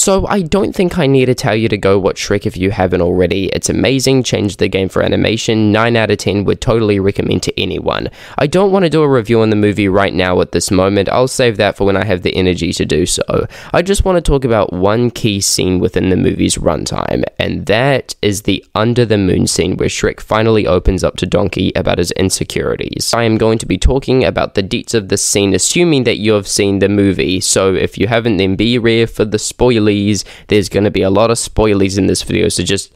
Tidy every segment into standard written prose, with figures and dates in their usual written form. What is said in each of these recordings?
So I don't think I need to tell you to go watch Shrek if you haven't already. It's amazing, changed the game for animation, 9 out of 10, would totally recommend to anyone. I don't want to do a review on the movie right now at this moment, I'll save that for when I have the energy to do so. I just want to talk about one key scene within the movie's runtime, and that is the under the moon scene where Shrek finally opens up to Donkey about his insecurities. I am going to be talking about the deets of this scene assuming that you have seen the movie, so if you haven't then be aware for the spoilers. There's going to be a lot of spoilies in this video, so just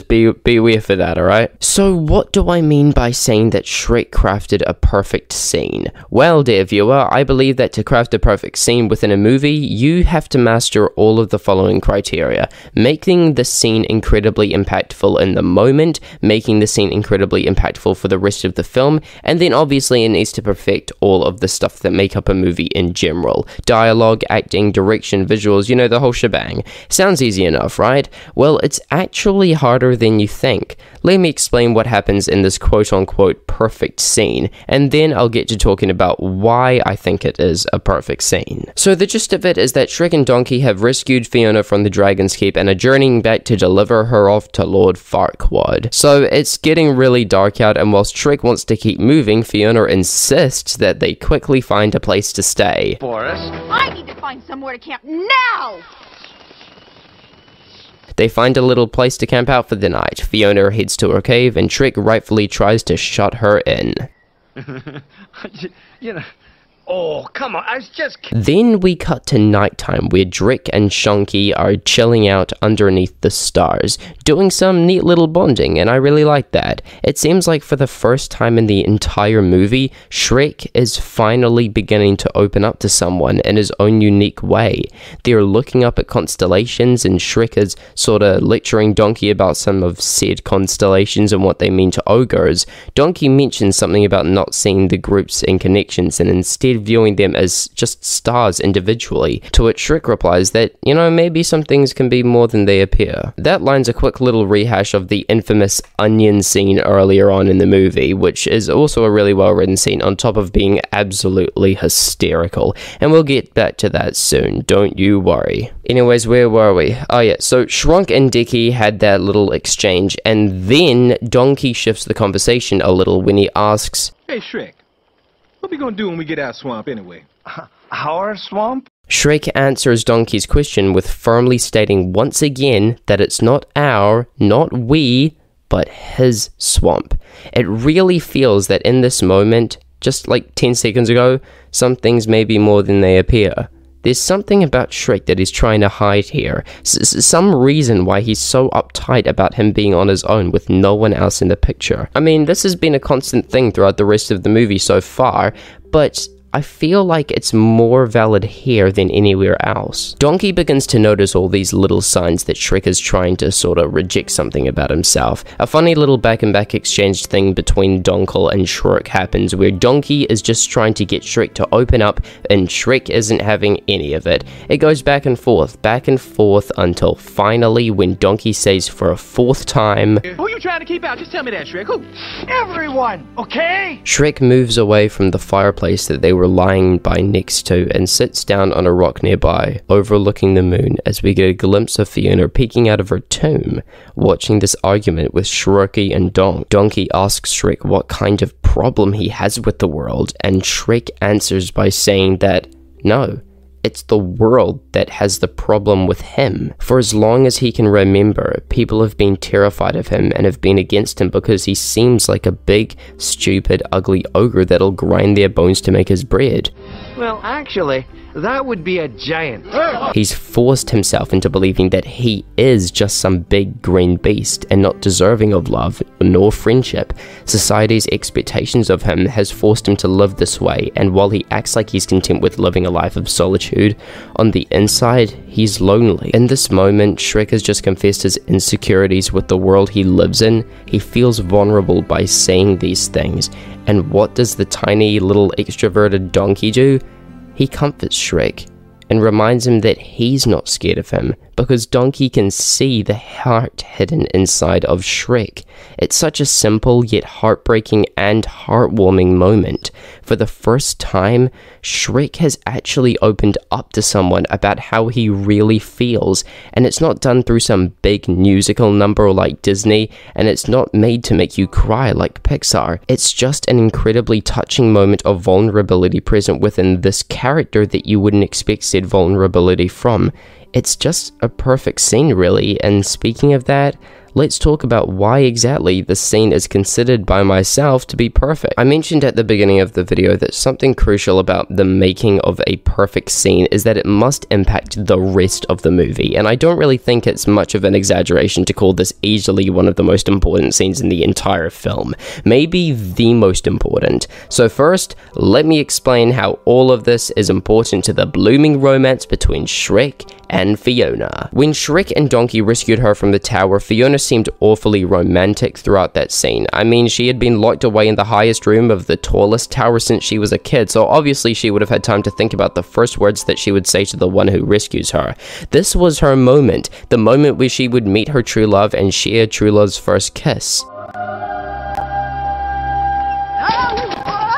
be aware for that, alright? So what do I mean by saying that Shrek crafted a perfect scene? Well, dear viewer, I believe that to craft a perfect scene within a movie, you have to master all of the following criteria. Making the scene incredibly impactful in the moment, making the scene incredibly impactful for the rest of the film, and then obviously it needs to perfect all of the stuff that make up a movie in general. Dialogue, acting, direction, visuals, you know, the whole shebang. Sounds easy enough, right? Well, it's actually harder than you think. Let me explain what happens in this quote-unquote perfect scene, and then I'll get to talking about why I think it is a perfect scene. So the gist of it is that Shrek and Donkey have rescued Fiona from the Dragon's Keep and are journeying back to deliver her off to Lord Farquaad. So it's getting really dark out, and whilst Shrek wants to keep moving, Fiona insists that they quickly find a place to stay. Forrest, I need to find somewhere to camp now! They find a little place to camp out for the night. Fiona heads to her cave, and Shrek rightfully tries to shut her in. you know, oh, come on, I was just Then we cut to nighttime, where Drek and Shunky are chilling out underneath the stars, doing some neat little bonding, and I really like that. It seems like for the first time in the entire movie, Shrek is finally beginning to open up to someone in his own unique way. They're looking up at constellations, and Shrek is sorta lecturing Donkey about some of said constellations and what they mean to ogres. Donkey mentions something about not seeing the groups and connections, and instead viewing them as just stars individually, to which Shrek replies that, you know, maybe some things can be more than they appear. That line's a quick little rehash of the infamous onion scene earlier on in the movie, which is also a really well written scene on top of being absolutely hysterical, and we'll get back to that soon, don't you worry. Anyways, where were we? Oh yeah, so Shrunk and Dicky had that little exchange, and then Donkey shifts the conversation a little when he asks, "Hey Shrek, what we gonna do when we get out swamp anyway?" our swamp? Shrek answers Donkey's question with firmly stating once again that it's not our, not we, but his swamp. It really feels that in this moment, just like 10 seconds ago, some things may be more than they appear. There's something about Shrek that he's trying to hide here. Some reason why he's so uptight about him being on his own with no one else in the picture. I mean, this has been a constant thing throughout the rest of the movie so far, but I feel like it's more valid here than anywhere else. Donkey begins to notice all these little signs that Shrek is trying to sort of reject something about himself. A funny little back and back exchange thing between Donkle and Shrek happens, where Donkey is just trying to get Shrek to open up, and Shrek isn't having any of it. It goes back and forth until finally when Donkey says for a fourth time, Who you trying to keep out? Just tell me that, Shrek. Who? Everyone, okay? Shrek moves away from the fireplace that they were lying by next to and sits down on a rock nearby, overlooking the moon, as we get a glimpse of Fiona peeking out of her tomb, watching this argument with Shrekky and Donk. Donkey asks Shrek what kind of problem he has with the world, and Shrek answers by saying that, no, it's the world that has the problem with him. For as long as he can remember, people have been terrified of him and have been against him because he seems like a big, stupid, ugly ogre that'll grind their bones to make his bread. Well, actually, that would be a giant. He's forced himself into believing that he is just some big green beast and not deserving of love nor friendship. Society's expectations of him has forced him to live this way, and while he acts like he's content with living a life of solitude, on the inside, he's lonely. In this moment, Shrek has just confessed his insecurities with the world he lives in. He feels vulnerable by saying these things, and what does the tiny little extroverted donkey do? He comforts Shrek and reminds him that he's not scared of him because Donkey can see the heart hidden inside of Shrek. It's such a simple yet heartbreaking and heartwarming moment. For the first time, Shrek has actually opened up to someone about how he really feels, and it's not done through some big musical number like Disney, and it's not made to make you cry like Pixar. It's just an incredibly touching moment of vulnerability present within this character that you wouldn't expect said vulnerability from. It's just a perfect scene, really, and speaking of that, let's talk about why exactly this scene is considered by myself to be perfect. I mentioned at the beginning of the video that something crucial about the making of a perfect scene is that it must impact the rest of the movie, and I don't really think it's much of an exaggeration to call this easily one of the most important scenes in the entire film. Maybe the most important. So first, let me explain how all of this is important to the blooming romance between Shrek and Fiona. When Shrek and Donkey rescued her from the tower, Fiona seemed awfully romantic throughout that scene. I mean, she had been locked away in the highest room of the tallest tower since she was a kid, so obviously she would have had time to think about the first words that she would say to the one who rescues her. This was her moment, the moment where she would meet her true love and share true love's first kiss.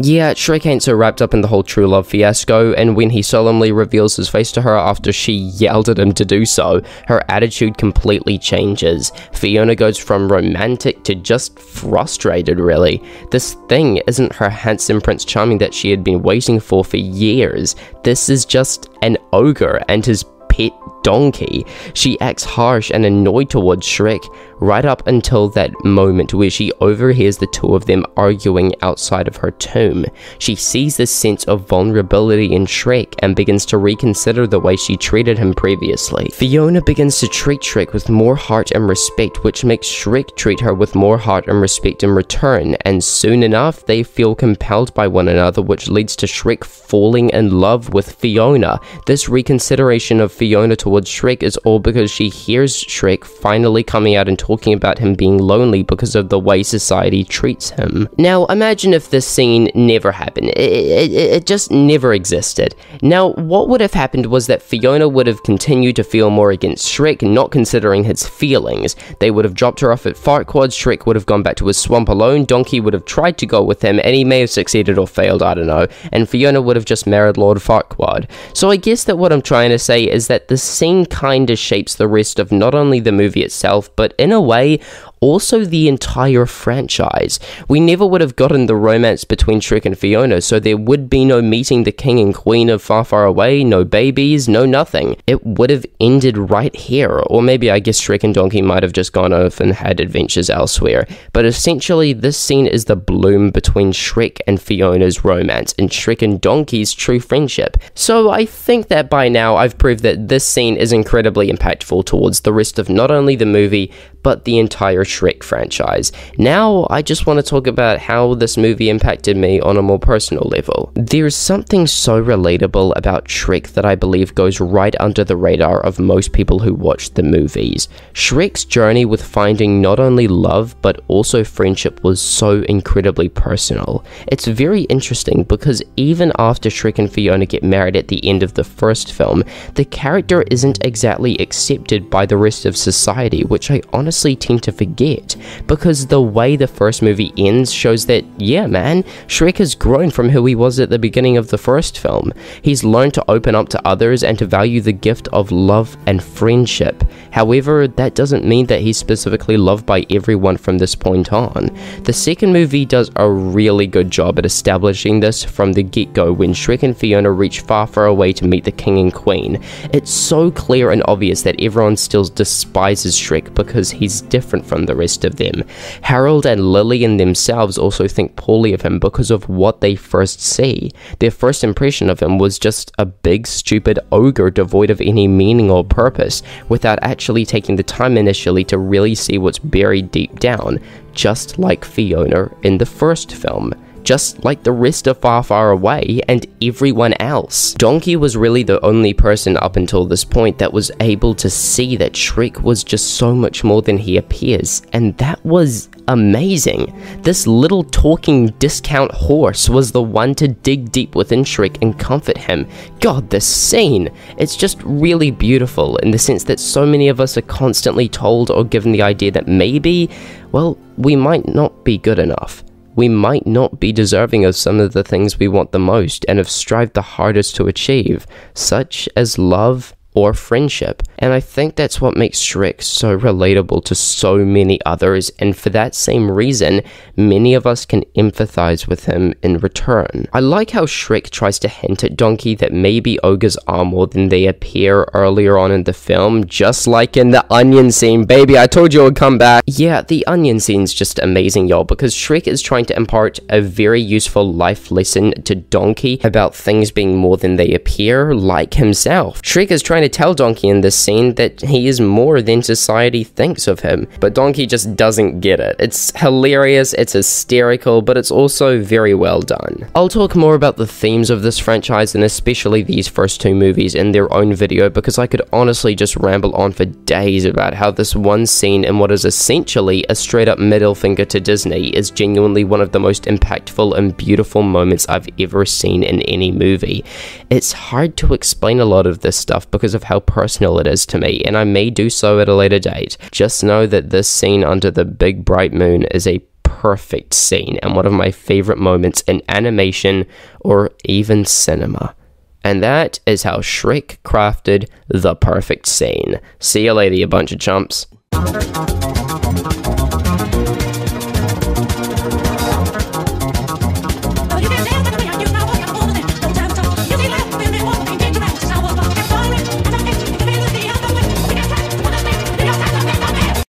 Yeah, Shrek ain't so wrapped up in the whole true love fiasco, and when he solemnly reveals his face to her after she yelled at him to do so, her attitude completely changes. Fiona goes from romantic to just frustrated, really. This thing isn't her handsome Prince Charming that she had been waiting for years. This is just an ogre and his pet donkey. She acts harsh and annoyed towards Shrek right up until that moment where she overhears the two of them arguing outside of her tomb. She sees this sense of vulnerability in Shrek and begins to reconsider the way she treated him previously. Fiona begins to treat Shrek with more heart and respect, which makes Shrek treat her with more heart and respect in return, and soon enough they feel compelled by one another, which leads to Shrek falling in love with Fiona. This reconsideration of Fiona towards Shrek is all because she hears Shrek finally coming out and talking about him being lonely because of the way society treats him. Now, imagine if this scene never happened. It just never existed. Now, what would have happened was that Fiona would have continued to feel more against Shrek, not considering his feelings. They would have dropped her off at Farquaad, Shrek would have gone back to his swamp alone, Donkey would have tried to go with him, and he may have succeeded or failed, I don't know, and Fiona would have just married Lord Farquaad. So I guess that what I'm trying to say is that the scene kinda shapes the rest of not only the movie itself, but in a way, also the entire franchise. We never would have gotten the romance between Shrek and Fiona, so there would be no meeting the king and queen of Far Far Away, no babies, no nothing. It would have ended right here, or maybe I guess Shrek and Donkey might have just gone off and had adventures elsewhere. But essentially, this scene is the bloom between Shrek and Fiona's romance, and Shrek and Donkey's true friendship. So I think that by now I've proved that this scene is incredibly impactful towards the rest of not only the movie, but the entire Shrek franchise. Now, I just want to talk about how this movie impacted me on a more personal level. There's something so relatable about Shrek that I believe goes right under the radar of most people who watch the movies. Shrek's journey with finding not only love, but also friendship was so incredibly personal. It's very interesting because even after Shrek and Fiona get married at the end of the first film, the character isn't exactly accepted by the rest of society, which I honestly tend to forget, because the way the first movie ends shows that, yeah man, Shrek has grown from who he was at the beginning of the first film. He's learned to open up to others and to value the gift of love and friendship. However, that doesn't mean that he's specifically loved by everyone from this point on. The second movie does a really good job at establishing this from the get-go when Shrek and Fiona reach Far Far Away to meet the king and queen. It's so clear and obvious that everyone still despises Shrek because he's different from the rest of them. Harold and Lillian themselves also think poorly of him because of what they first see. Their first impression of him was just a big stupid ogre devoid of any meaning or purpose, without actually taking the time initially to really see what's buried deep down, just like Fiona in the first film. just like the rest of Far Far Away and everyone else. Donkey was really the only person up until this point that was able to see that Shrek was just so much more than he appears, and that was amazing. This little talking discount horse was the one to dig deep within Shrek and comfort him. God, this scene, it's just really beautiful in the sense that so many of us are constantly told or given the idea that maybe, well, we might not be good enough. We might not be deserving of some of the things we want the most and have strived the hardest to achieve, such as love or friendship. And I think that's what makes Shrek so relatable to so many others, and for that same reason, many of us can empathize with him in return. I like how Shrek tries to hint at Donkey that maybe ogres are more than they appear earlier on in the film, just like in the onion scene. Baby, I told you it would come back. Yeah, the onion scene's just amazing, y'all, because Shrek is trying to impart a very useful life lesson to Donkey about things being more than they appear, like himself. Shrek is trying to tell Donkey in this scene that he is more than society thinks of him, but Donkey just doesn't get it. It's hilarious, it's hysterical, but it's also very well done. I'll talk more about the themes of this franchise and especially these first two movies in their own video, because I could honestly just ramble on for days about how this one scene in what is essentially a straight up middle finger to Disney is genuinely one of the most impactful and beautiful moments I've ever seen in any movie. It's hard to explain a lot of this stuff because of how personal it is to me, and I may do so at a later date. Just know that this scene under the big bright moon is a perfect scene and one of my favorite moments in animation or even cinema. And that is how Shrek crafted the perfect scene. See you later, you bunch of chumps.